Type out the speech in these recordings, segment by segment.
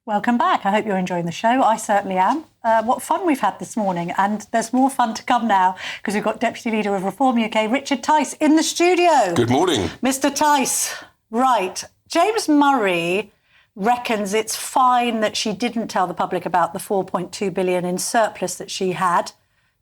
Welcome back. I hope you're enjoying the show. I certainly am. What fun we've had this morning. And there's more fun to come now because we've got Deputy Leader of Reform UK, Richard Tice, in the studio. Good morning. Mr. Tice, right. James Murray reckons it's fine that she didn't tell the public about the 4.2 billion in surplus that she had,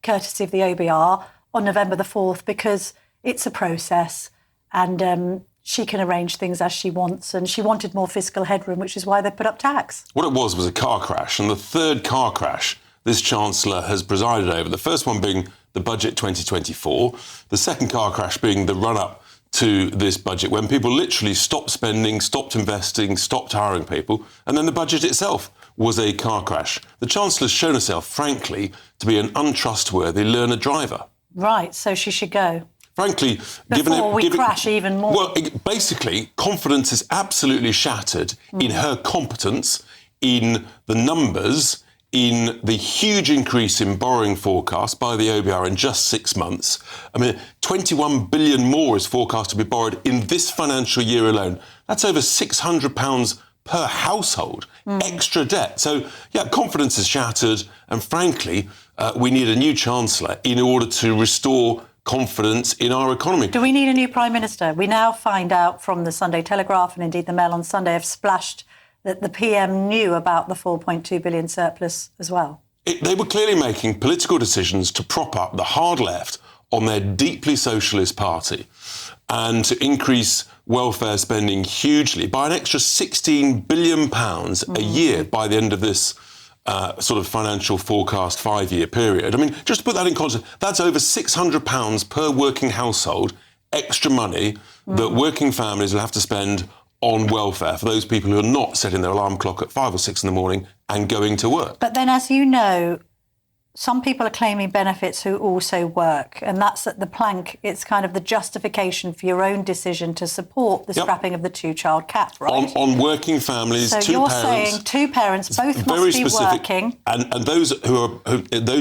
courtesy of the OBR, on November the 4th, because it's a process and she can arrange things as she wants, and she wanted more fiscal headroom, which is why they put up tax. What it was a car crash, and the third car crash this Chancellor has presided over. The first one being the budget 2024, the second car crash being the run-up to this budget, when people literally stopped spending, stopped investing, stopped hiring people, and then the budget itself was a car crash. The Chancellor's shown herself, frankly, to be an untrustworthy learner driver. Right, so she should go. Frankly, Before we crash even more. Well, basically, confidence is absolutely shattered in her competence, in the numbers, in the huge increase in borrowing forecast by the OBR in just 6 months. I mean, 21 billion more is forecast to be borrowed in this financial year alone. That's over £600 per household, extra debt. So, yeah, confidence is shattered. And frankly, we need a new Chancellor in order to restore confidence in our economy. Do we need a new Prime Minister? We now find out from the Sunday Telegraph and indeed the Mail on Sunday have splashed that the PM knew about the 4.2 billion surplus as well. They were clearly making political decisions to prop up the hard left on their deeply socialist party and to increase welfare spending hugely by an extra £16 billion a year by the end of this sort of financial forecast 5-year period. I mean, just to put that in context, that's over £600 per working household extra money that working families will have to spend on welfare for those people who are not setting their alarm clock at 5 or 6 in the morning and going to work. But then, as you know, some people are claiming benefits who also work, and that's at the plank. It's kind of the justification for your own decision to support the scrapping of the two-child cap, right? On working families, so two parents. So you're saying two parents, both must be working. And those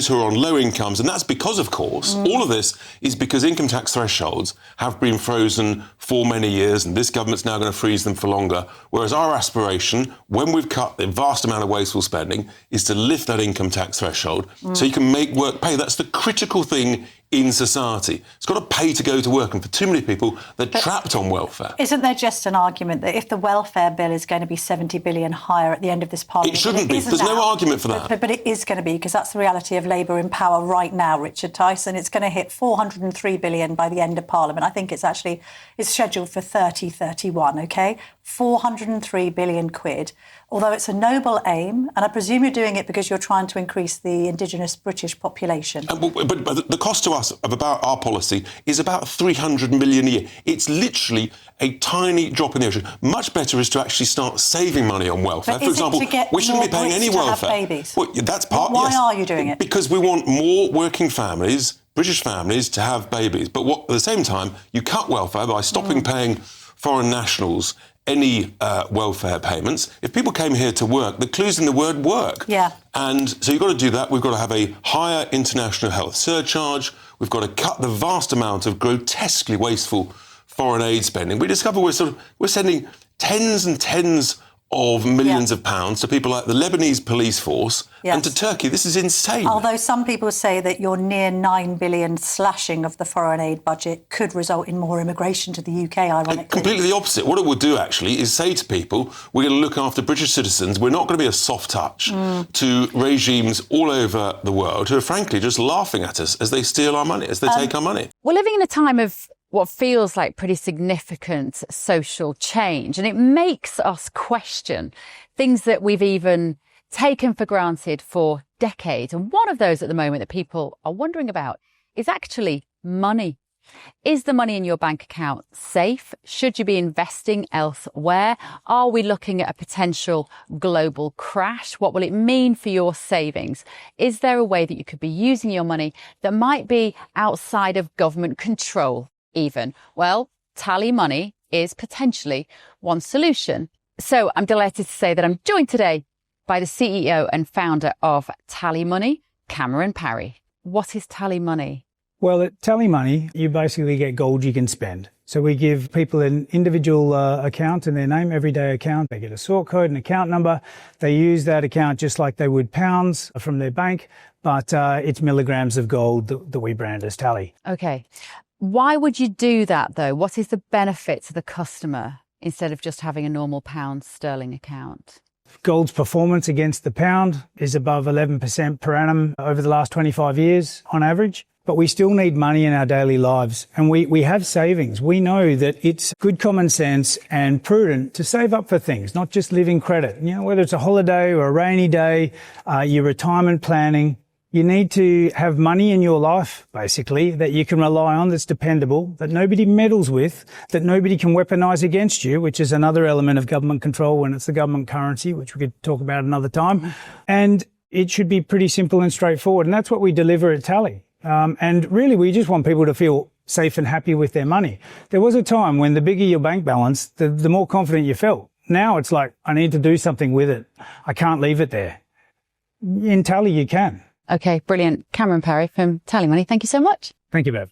who are on low incomes, and that's because, of course, all of this is because income tax thresholds have been frozen for many years, and this government's now going to freeze them for longer, whereas our aspiration, when we've cut the vast amount of wasteful spending, is to lift that income tax threshold so you can make work pay. That's the critical thing in society. It's got to pay to go to work, and for too many people, they're trapped on welfare. Isn't there just an argument that if the welfare bill is going to be 70 billion higher at the end of this parliament... It shouldn't be. There's no argument for that. But it is going to be, because that's the reality of Labour in power right now, Richard Tice, and it's going to hit 403 billion by the end of parliament. I think it's scheduled for 3031, OK? 403 billion quid. Although it's a noble aim, and I presume you're doing it because you're trying to increase the indigenous British population. But the cost to us of about our policy is about 300 million a year. It's literally a tiny drop in the ocean. Much better is to actually start saving money on welfare. But for example, we shouldn't be paying any welfare. Have babies? Well, that's part. Why are you doing it? Because we want more working families, British families, to have babies. But at the same time, you cut welfare by stopping paying foreign nationals any welfare payments. If people came here to work, the clue's in the word work. Yeah. And so you've got to do that. We've got to have a higher international health surcharge. We've got to cut the vast amount of grotesquely wasteful foreign aid spending. We discover we're sending tens and tens of millions of pounds to people like the Lebanese police force and to Turkey. This is insane. Although some people say that your near 9 billion slashing of the foreign aid budget could result in more immigration to the UK, ironically. Completely the opposite. What it will do, actually, is say to people, we're going to look after British citizens. We're not going to be a soft touch to regimes all over the world who are, frankly, just laughing at us as they steal our money, as they take our money. We're living in a time of what feels like pretty significant social change, and it makes us question things that we've even taken for granted for decades. And one of those at the moment that people are wondering about is actually money. Is the money in your bank account safe? Should you be investing elsewhere? Are we looking at a potential global crash? What will it mean for your savings? Is there a way that you could be using your money that might be outside of government control even? Well, TallyMoney is potentially one solution. So I'm delighted to say that I'm joined today by the CEO and founder of TallyMoney, Cameron Parry. What is TallyMoney? Well, at TallyMoney, you basically get gold you can spend. So we give people an individual account in their name, everyday account. They get a sort code, an account number. They use that account just like they would pounds from their bank, but it's milligrams of gold that we brand as Tally. Okay. Why would you do that, though? What is the benefit to the customer instead of just having a normal pound sterling account? Gold's performance against the pound is above 11% per annum over the last 25 years on average. But we still need money in our daily lives, and we have savings. We know that it's good common sense and prudent to save up for things, not just live in credit. You know, whether it's a holiday or a rainy day, your retirement planning, you need to have money in your life, basically, that you can rely on, that's dependable, that nobody meddles with, that nobody can weaponise against you, which is another element of government control when it's the government currency, which we could talk about another time. And it should be pretty simple and straightforward, and that's what we deliver at Tally. And really, we just want people to feel safe and happy with their money. There was a time when the bigger your bank balance, the more confident you felt. Now it's like, I need to do something with it. I can't leave it there. In Tally, you can. Okay, brilliant. Cameron Perry from TallyMoney, thank you so much. Thank you, Bev.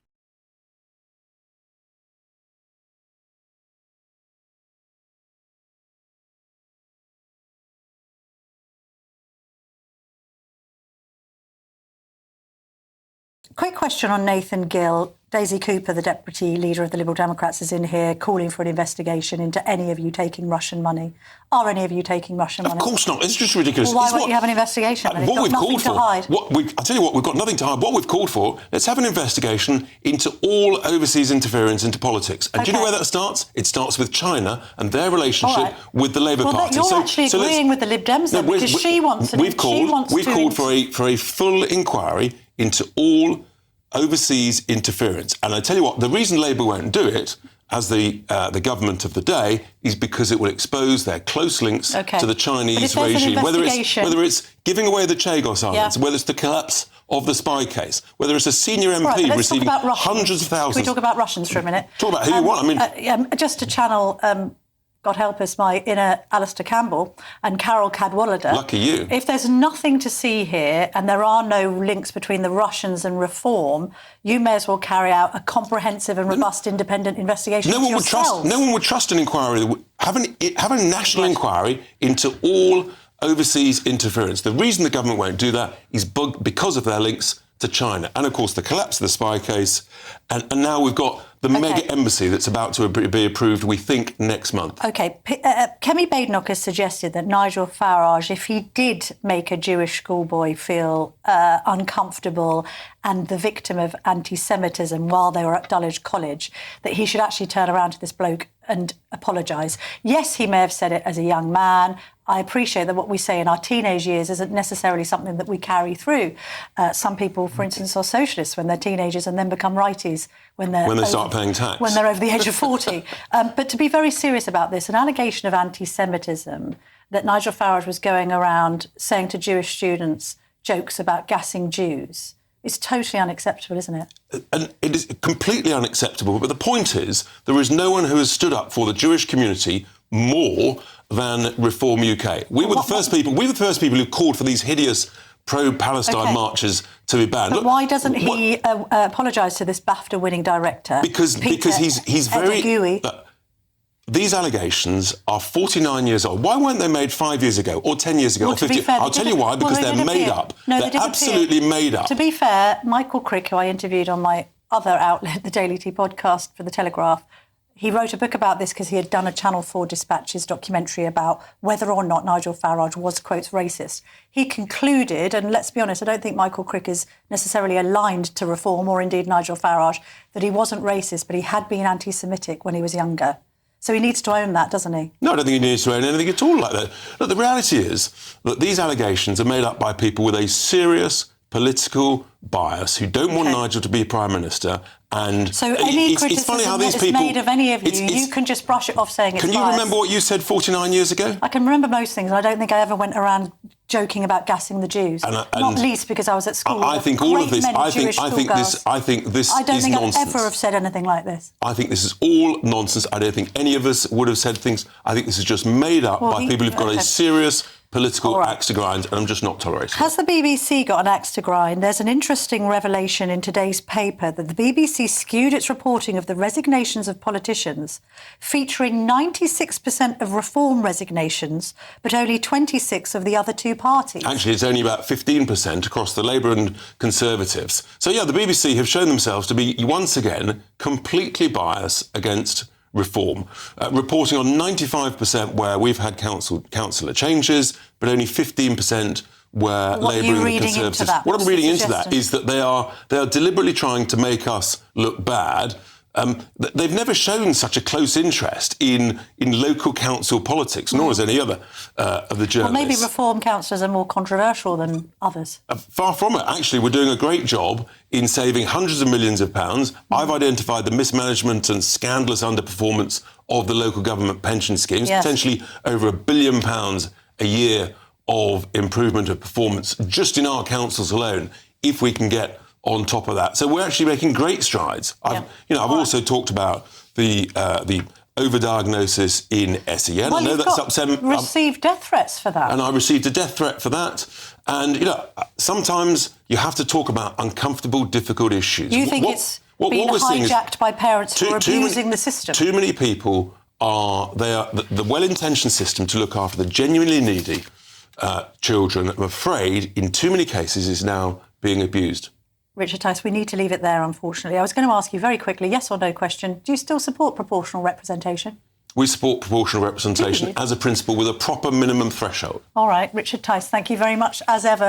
Quick question on Nathan Gill. Daisy Cooper, the Deputy Leader of the Liberal Democrats, is in here calling for an investigation into any of you taking Russian money. Are any of you taking Russian money? Of course not. It's just ridiculous. Well, why won't you have an investigation? What we've called for. Hide. I tell you what, we've got nothing to hide. What we've called for, let's have an investigation into all overseas interference into politics. And do you know where that starts? It starts with China and their relationship with the Labour Party. You're actually agreeing with the Lib Dems then, because she wants We've called for a full inquiry into all overseas interference. And I tell you what, the reason Labour won't do it, as the government of the day, is because it will expose their close links to the Chinese regime. Whether it's giving away the Chagos Islands, whether it's the collapse of the spy case, whether it's a senior MP receiving hundreds of thousands. Can we talk about Russians for a minute? Talk about who you want. I mean, just to channel, God help us, my inner Alistair Campbell and Carol Cadwallader. Lucky you. If there's nothing to see here and there are no links between the Russians and reform, you may as well carry out a comprehensive and robust independent investigation yourselves. No one would trust an inquiry. Have a national inquiry into all overseas interference. The reason the government won't do that is because of their links to China. And, of course, the collapse of the spy case. And now we've got the mega embassy that's about to be approved, we think, next month. OK. Kemi Badenoch has suggested that Nigel Farage, if he did make a Jewish schoolboy feel uncomfortable and the victim of anti-Semitism while they were at Dulwich College, that he should actually turn around to this bloke and apologise. Yes, he may have said it as a young man. I appreciate that what we say in our teenage years isn't necessarily something that we carry through. Some people, for instance, are socialists when they're teenagers and then become righties when they start paying tax. When they're over the age of 40. But to be very serious about this, an allegation of anti-Semitism that Nigel Farage was going around saying to Jewish students jokes about gassing Jews is totally unacceptable, isn't it? And it is completely unacceptable. But the point is, there is no one who has stood up for the Jewish community more than Reform UK. We were the first people who called for these hideous pro-Palestine marches to be banned. But why doesn't he apologise to this BAFTA-winning director? Because he's very... These allegations are 49 years old. Why weren't they made 5 years ago or 10 years ago or 15? I'll tell you why, because they're made up. They're absolutely made up. To be fair, Michael Crick, who I interviewed on my other outlet, the Daily Tea podcast for The Telegraph, he wrote a book about this because he had done a Channel 4 Dispatches documentary about whether or not Nigel Farage was, quotes, racist. He concluded, and let's be honest, I don't think Michael Crick is necessarily aligned to Reform or indeed Nigel Farage, that he wasn't racist, but he had been anti-Semitic when he was younger. So he needs to own that, doesn't he? No, I don't think he needs to own anything at all like that. Look, the reality is that these allegations are made up by people with a serious political bias who don't want Nigel to be Prime Minister. And so any criticism that is made of any of you, you can just brush it off saying it's biased. Can you remember what you said 49 years ago? I can remember most things. I don't think I ever went around joking about gassing the Jews. Not least because I was at school. I think all of this. I think this I don't is think nonsense. I've ever have said anything like this. I think this is all nonsense. I don't think any of us would have said things. I think this is just made up by people who've got a serious political axe to grind, and I'm just not tolerating it. Has the BBC got an axe to grind? There's an interesting revelation in today's paper that the BBC skewed its reporting of the resignations of politicians, featuring 96% of Reform resignations, but only 26% of the other two parties. Actually, it's only about 15% across the Labour and Conservatives. So, yeah, the BBC have shown themselves to be, once again, completely biased against Reform, reporting on 95% where we've had councillor changes, but only 15% where Labour and the Conservatives. What I'm reading into that is that they are deliberately trying to make us look bad. They've never shown such a close interest in local council politics, nor has any other of the journalists. Well, maybe Reform councillors are more controversial than others. Far from it. Actually, we're doing a great job in saving hundreds of millions of pounds. I've identified the mismanagement and scandalous underperformance of the local government pension schemes, potentially over £1 billion a year of improvement of performance just in our councils alone, if we can get on top of that. So we're actually making great strides. I've also talked about the overdiagnosis in SEN. Well, I know that's upset. Received death threats for that. And I received a death threat for that. And, sometimes you have to talk about uncomfortable, difficult issues. You think it's been hijacked by parents who are abusing the system? Too many people the well-intentioned system to look after the genuinely needy children, I'm afraid, in too many cases is now being abused. Richard Tice, we need to leave it there, unfortunately. I was going to ask you very quickly, yes or no question, do you still support proportional representation? We support proportional representation as a principle with a proper minimum threshold. All right, Richard Tice, thank you very much, as ever,